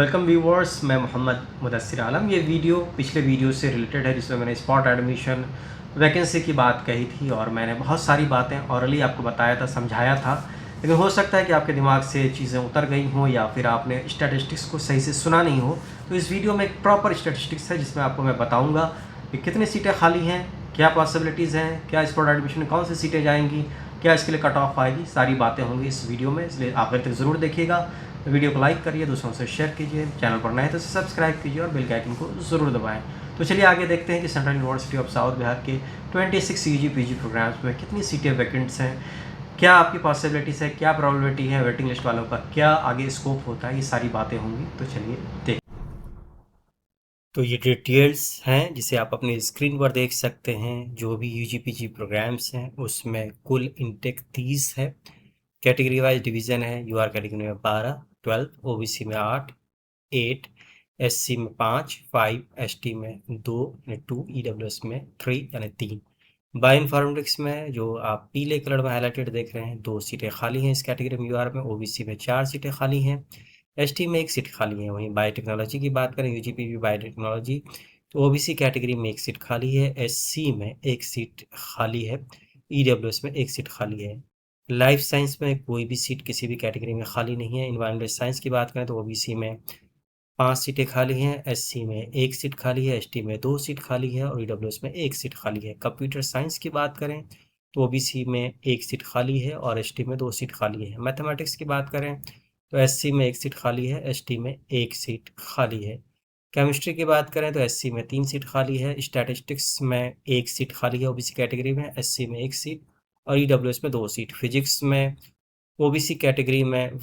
Welcome viewers, मैं मोहम्मद मुदस्सिर आलम। ये video पिछले वीडियो से रिलेटेड है जिसमें मैंने स्पॉट एडमिशन वैकेंसी की बात कही थी और मैंने बहुत सारी बातें ऑरली आपको बताया था, समझाया था। लेकिन हो सकता है कि आपके दिमाग से चीज़ें उतर गई हों या फिर आपने स्टैटिस्टिक्स को सही से सुना नहीं हो। तो इस वीडियो में एक प्रॉपर स्टैटिस्टिक्स है जिसमें आपको मैं बताऊँगा कि कितनी सीटें खाली हैं, क्या पॉसिबिलिटीज़ हैं, क्या स्पॉट एडमिशन में कौन सी सीटें जाएंगी, क्या इसके लिए कट ऑफ आएगी। सारी बातें होंगी इस वीडियो में, इसलिए आखिर तक ज़रूर देखिएगा। वीडियो को लाइक करिए, दूसरों से शेयर कीजिए, चैनल पर नए तो सब्सक्राइब कीजिए और बेल के आइकन को ज़रूर दबाएं। तो चलिए आगे देखते हैं कि central university of south Bihar के 26 यूजी पीजी प्रोग्राम्स में कितनी सीटें वैकेंट्स हैं, क्या आपकी पॉसिबिलिटीज़ है, क्या प्रॉबिलिटी है, वेटिंग लिस्ट वालों का क्या आगे स्कोप होता है। ये सारी बातें होंगी, तो चलिए देखते। तो ये डिटेल्स हैं जिसे आप अपनी स्क्रीन पर देख सकते हैं। जो भी यूजी पीजी प्रोग्राम्स हैं उसमें कुल इंटेक 30 है। कैटेगरी वाइज डिवीज़न है। यूआर कैटेगरी में 12, 12, ओबीसी में 8, 8, एससी में 5, एसटी में 2 यानी 2, ईडब्ल्यूएस में 3 यानी 3। बायोइन्फॉर्मेटिक्स में जो आप पीले कलर में हाईलाइटेड देख रहे हैं 2 सीटें खाली हैं इस कैटेगरी में। यूआर में ओबीसी में 4 सीटें खाली हैं। एसटी में 1 सीट खाली है। वहीं बायोटेक्नोलॉजी की बात करें, यूजीपीवी बायोटेक्नोलॉजी, तो ओबीसी कैटेगरी में 1 सीट खाली है। एससी में 1 सीट खाली है। ईडब्ल्यूएस में 1 सीट खाली है। लाइफ साइंस में कोई भी सीट किसी भी कैटेगरी में खाली नहीं है। इन्वायरमेंटल साइंस की बात करें तो ओबीसी में 5 सीटें खाली हैं। एससी में 1 सीट खाली है। एसटी में 2 सीट खाली है और ईडब्ल्यूएस में 1 सीट खाली है। कंप्यूटर साइंस की बात करें तो ओबीसी में 1 सीट खाली है और एसटी में 2 सीट खाली है। मैथमेटिक्स की बात करें तो एससी में 1 सीट खाली है, एसटी में 1 सीट खाली है। केमिस्ट्री की बात करें तो एससी में 3 सीट खाली है। स्टैटिस्टिक्स में 1 सीट खाली है ओबीसी कैटेगरी में, एससी में 1 सीट और ईडब्ल्यूएस में 2 सीट। फिजिक्स में ओबीसी कैटेगरी में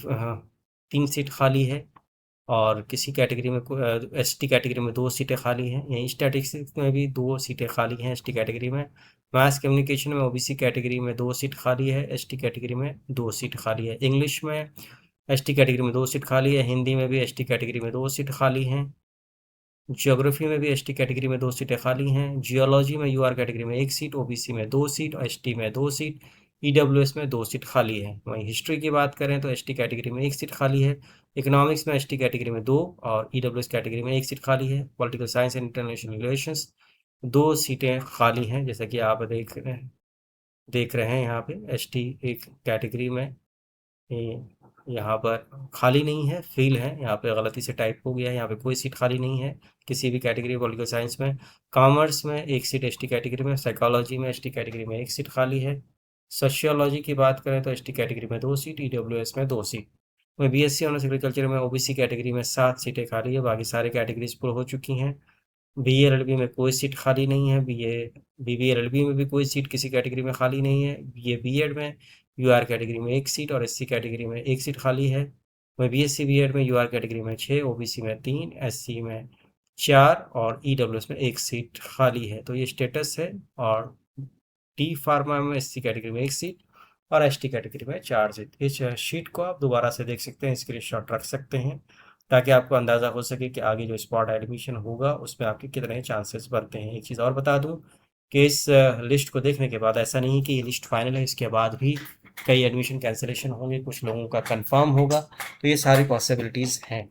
3 सीट खाली है और किसी कैटेगरी में एसटी कैटेगरी में 2 सीटें खाली हैं। यहीं स्टैटिस्टिक्स में भी 2 सीटें खाली हैं एसटी कैटेगरी में। मास कम्युनिकेशन में ओबीसी कैटेगरी में 2 सीट खाली है, एसटी कैटेगरी में 2 सीट खाली है। इंग्लिश में एसटी कैटेगरी में 2 सीट खाली है। हिंदी में भी एसटी कैटेगरी में 2 सीट खाली हैं। ज्योग्राफी में भी एसटी कैटेगरी में 2 सीटें खाली हैं। जियोलॉजी में यूआर कैटेगरी में 1 सीट, ओबीसी में 2 सीट और एसटी में 2 सीट, ईडब्ल्यूएस में 2 सीट खाली है। वहीं हिस्ट्री की बात करें तो एसटी कैटेगरी में 1 सीट खाली है। इकोनॉमिक्स में एसटी कैटेगरी में 2 और ईडब्ल्यूएस कैटेगरी में 1 सीट खाली है। Political science and international relations 2 सीटें खाली हैं। जैसा कि आप देख रहे हैं यहाँ पे एसटी एक कैटेगरी में यहाँ पर खाली नहीं है, फिल है। यहाँ पे गलती से टाइप हो गया है, यहाँ पे कोई सीट खाली नहीं है किसी भी कैटेगरी। पॉलिटिकल साइंस में, कॉमर्स में 1 सीट एसटी कैटेगरी में, साइकोलॉजी में एसटी कैटेगरी में 1 सीट खाली है। सोशियोलॉजी की बात करें तो एसटी कैटेगरी में 2 सीट, ईडब्ल्यूएस में 2 सीट। वहीं बीएससी ऑनर्स एग्रीकल्चर में ओबीसी कैटेगरी में 7 सीटें खाली है। बाकी सारी कैटेगरीज पूरी हो चुकी हैं। बीए में कोई सीट खाली नहीं है। बीबीएलएलबी में भी कोई सीट किसी कैटेगरी में खाली नहीं है। बीएड में यूआर कैटेगरी में 1 सीट और एससी कैटेगरी में 1 सीट खाली है। वहीं बीएससी बीएड में यूआर कैटेगरी में 6, ओबीसी में 3, एससी में 4 और ईडब्ल्यूएस में 1 सीट खाली है। तो ये स्टेटस है। और टी फार्मा में एससी कैटेगरी में 1 सीट और एसटी कैटेगरी में 4 सीट। इस शीट को आप दोबारा से देख सकते हैं, स्क्रीनशॉट रख सकते हैं ताकि आपको अंदाज़ा हो सके कि आगे जो स्पॉट एडमिशन होगा उसमें आपके कितने चांसेस बनते हैं। एक चीज़ और बता दूं कि इस लिस्ट को देखने के बाद ऐसा नहीं कि ये लिस्ट फाइनल है, इसके बाद भी कई एडमिशन कैंसिलेशन होंगे, कुछ लोगों का कंफर्म होगा। तो ये सारी पॉसिबिलिटीज़ हैं।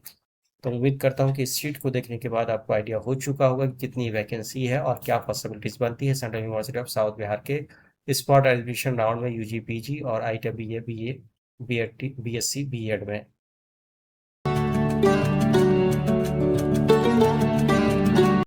तो उम्मीद करता हूँ कि इस शीट को देखने के बाद आपको आइडिया हो चुका होगा कि कितनी वैकेंसी है और क्या पॉसिबिलिटीज़ बनती है central university of south Bihar के स्पॉट एडमिशन राउंड में यूजी पीजी और आईटीबीए बीए बीएससी बीएड में।